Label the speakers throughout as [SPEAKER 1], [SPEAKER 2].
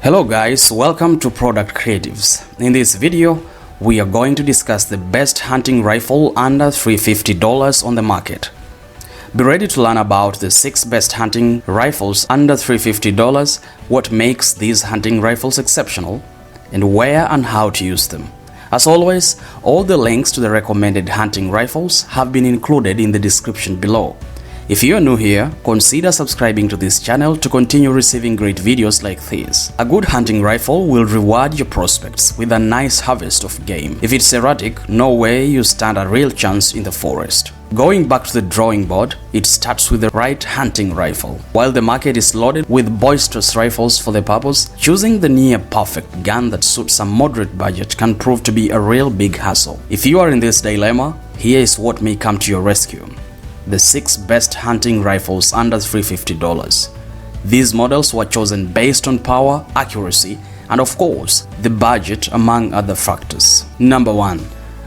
[SPEAKER 1] Hello guys, welcome to Product Creatives. In this video, we are going to discuss the best hunting rifle under $350 on the market. Be ready to learn about the 6 best hunting rifles under $350, what makes these hunting rifles exceptional, and where and how to use them. As always, all the links to the recommended hunting rifles have been included in the description below. If you are new here, consider subscribing to this channel to continue receiving great videos like this. A good hunting rifle will reward your prospects with a nice harvest of game. If it's erratic, no way you stand a real chance in the forest. Going back to the drawing board, it starts with the right hunting rifle. While the market is loaded with boisterous rifles for the purpose, choosing the near-perfect gun that suits a moderate budget can prove to be a real big hassle. If you are in this dilemma, here is what may come to your rescue. The 6 best hunting rifles under $350. These models were chosen based on power, accuracy, and of course, the budget among other factors. Number 1.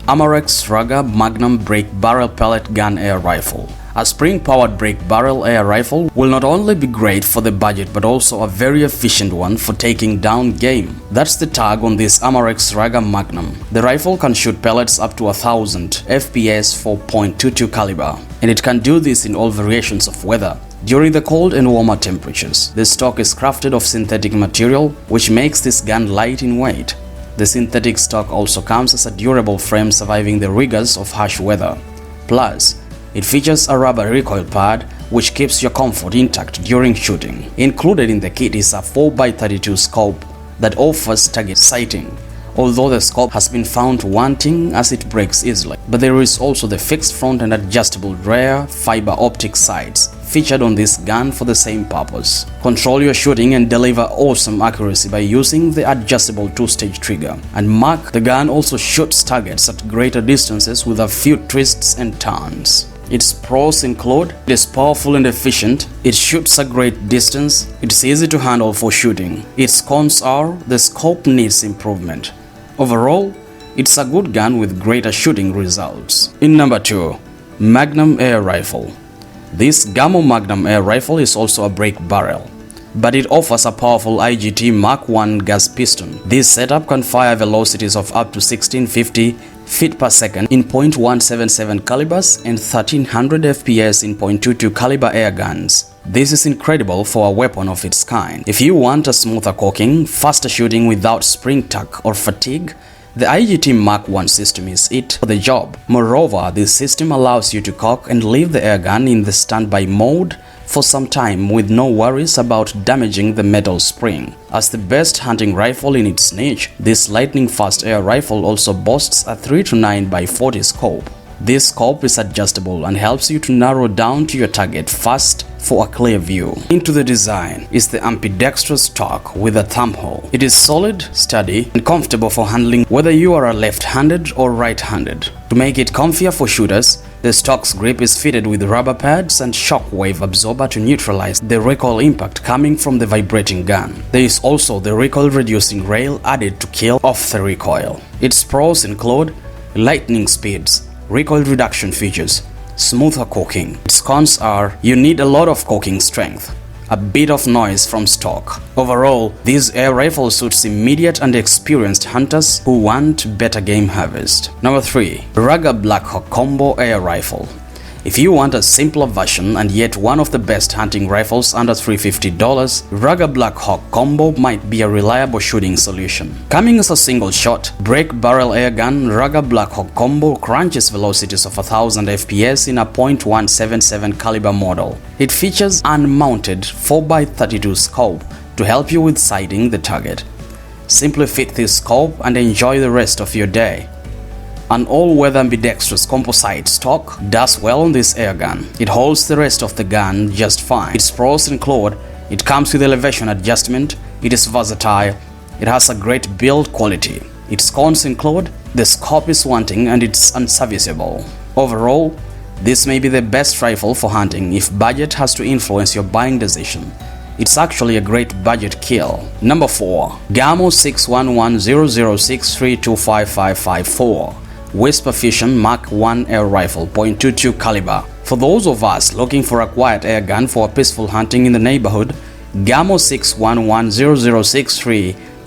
[SPEAKER 1] Umarex Rugged Magnum Break Barrel Pellet Gun Air Rifle. A spring-powered break barrel air rifle will not only be great for the budget but also a very efficient one for taking down game. That's the tag on this Umarex Rugged Magnum. The rifle can shoot pellets up to 1000 FPS for .22 caliber, and it can do this in all variations of weather. During the cold and warmer temperatures, the stock is crafted of synthetic material, which makes this gun light in weight. The synthetic stock also comes as a durable frame surviving the rigors of harsh weather. Plus, it features a rubber recoil pad which keeps your comfort intact during shooting. Included in the kit is a 4x32 scope that offers target sighting, although the scope has been found wanting as it breaks easily. But there is also the fixed front and adjustable rear fiber optic sights featured on this gun for the same purpose. Control your shooting and deliver awesome accuracy by using the adjustable 2-stage trigger. And mark, the gun also shoots targets at greater distances with a few twists and turns. Its pros include: it is powerful and efficient, it shoots a great distance, it's easy to handle for shooting. Its cons are: the scope needs improvement. Overall, it's a good gun with greater shooting results. In number 2, Magnum Air Rifle. This Gamo Magnum Air Rifle is also a break barrel, but it offers a powerful IGT Mark I gas piston. This setup can fire velocities of up to 1650 feet per second in .177 calibers and 1300 FPS in .22 caliber air guns. This is incredible for a weapon of its kind. If you want a smoother cocking, faster shooting without spring tuck or fatigue, the IGT Mark I system is it for the job. Moreover, this system allows you to cock and leave the air gun in the standby mode for some time with no worries about damaging the metal spring. As the best hunting rifle in its niche, this lightning-fast air rifle also boasts a 3-9x40 scope. This scope is adjustable and helps you to narrow down to your target fast for a clear view. Into the design is the ambidextrous stock with a thumb hole. It is solid, sturdy, and comfortable for handling whether you are a left-handed or right-handed. To make it comfier for shooters, the stock's grip is fitted with rubber pads and shockwave absorber to neutralize the recoil impact coming from the vibrating gun. There is also the recoil-reducing rail added to kill off the recoil. Its pros include lightning speeds, recoil reduction features, smoother cocking. Its cons are: you need a lot of cocking strength, a bit of noise from stock. Overall, this air rifle suits immediate and experienced hunters who want better game harvest. Number 3. Rugged Blackhawk Combo Air Rifle. If you want a simpler version and yet one of the best hunting rifles under $350, Rugged Blackhawk Combo might be a reliable shooting solution. Coming as a single shot, break barrel air gun, Rugged Blackhawk Combo crunches velocities of 1000 FPS in a .177 caliber model. It features unmounted 4x32 scope to help you with sighting the target. Simply fit this scope and enjoy the rest of your day. An all-weather ambidextrous composite stock does well on this air gun. It holds the rest of the gun just fine. Its pros include: it comes with elevation adjustment, it is versatile, it has a great build quality. Its cons include: the scope is wanting and it's unserviceable. Overall, this may be the best rifle for hunting if budget has to influence your buying decision. It's actually a great budget kill. Number 4. Gamo 6110063255554. Whisper Fusion Mark I Air Rifle .22 caliber. For those of us looking for a quiet air gun for peaceful hunting in the neighborhood, Gamo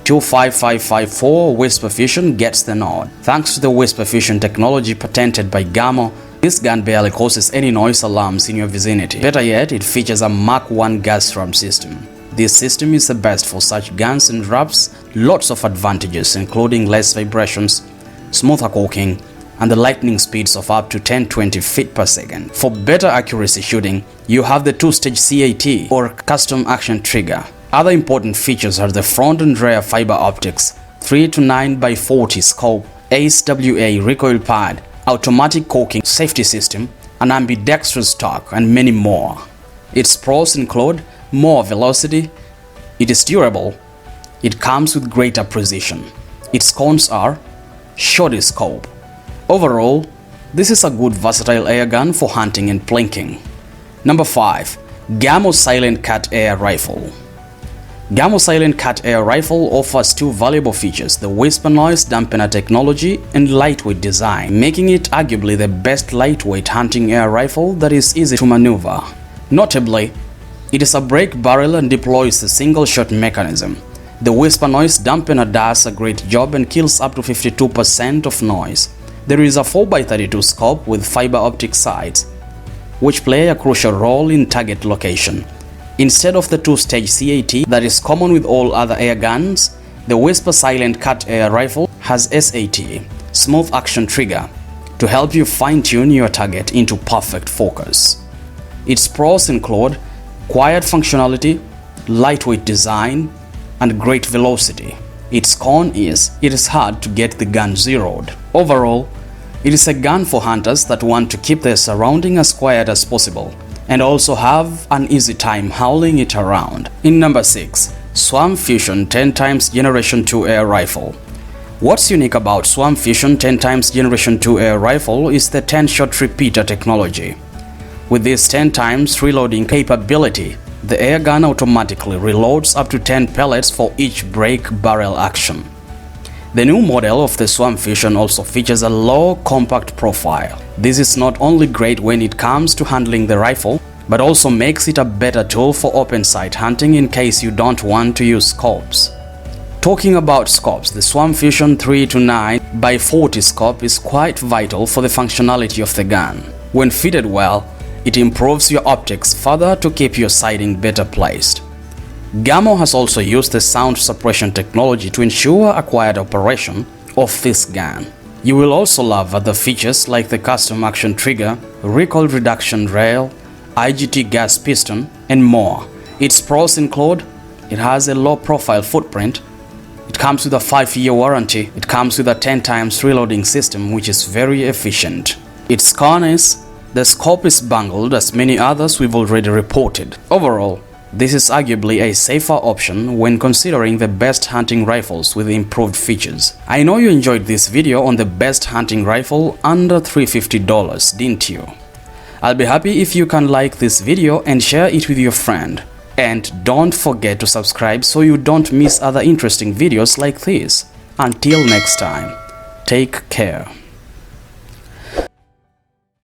[SPEAKER 1] 6110063-25554 Whisper Fusion gets the nod. Thanks to the Whisper Fusion technology patented by Gamo, this gun barely causes any noise alarms in your vicinity. Better yet, it features a Mach 1 gas drum system. This system is the best for such guns and drops lots of advantages, including less vibrations, smoother cocking, and the lightning speeds of up to 10-20 feet per second. For better accuracy shooting, you have the two-stage CAT or custom action trigger. Other important features are the front and rear fiber optics, 3 to 9x40 scope, ACE-WA recoil pad, automatic cocking safety system, an ambidextrous stock, and many more. Its pros include more velocity, it is durable, it comes with greater precision. Its cons are shorter scope. Overall, this is a good versatile air gun for hunting and plinking. Number 5. Gamo Silent Cat Air Rifle. Gamo Silent Cat Air Rifle offers two valuable features: the whisper noise dampener technology and lightweight design, making it arguably the best lightweight hunting air rifle that is easy to maneuver. Notably, it is a break barrel and deploys a single-shot mechanism. The whisper noise dampener does a great job and kills up to 52% of noise. There is a 4x32 scope with fiber optic sights, which play a crucial role in target location. Instead of the two-stage CAT that is common with all other air guns, the Whisper Silent Cat Air Rifle has SAT, smooth action trigger, to help you fine-tune your target into perfect focus. Its pros include quiet functionality, lightweight design, and great velocity. Its con is it is hard to get the gun zeroed. Overall, it is a gun for hunters that want to keep their surrounding as quiet as possible and also have an easy time hauling it around. In number 6, Swamp Fusion 10x Generation 2 Air Rifle. What's unique about Swamp Fusion 10x Generation 2 Air Rifle is the 10-shot repeater technology. With this 10x reloading capability, the air gun automatically reloads up to 10 pellets for each break barrel action. The new model of the Swamp Fusion also features a low, compact profile. This is not only great when it comes to handling the rifle, but also makes it a better tool for open sight hunting in case you don't want to use scopes. Talking about scopes, the Swamp Fusion 3 to 9x40 scope is quite vital for the functionality of the gun. When fitted well, it improves your optics further to keep your sighting better placed. Gamo has also used the sound suppression technology to ensure a quiet operation of this gun. You will also love other features like the custom action trigger, recoil reduction rail, IGT gas piston, and more. Its pros include it has a low profile footprint, it comes with a 5-year warranty, it comes with a 10x reloading system which is very efficient. Its con is the scope is bungled as many others we've already reported. Overall, this is arguably a safer option when considering the best hunting rifles with improved features. I know you enjoyed this video on the best hunting rifle under $350, didn't you? I'll be happy if you can like this video and share it with your friend. And don't forget to subscribe so you don't miss other interesting videos like this. Until next time, take care.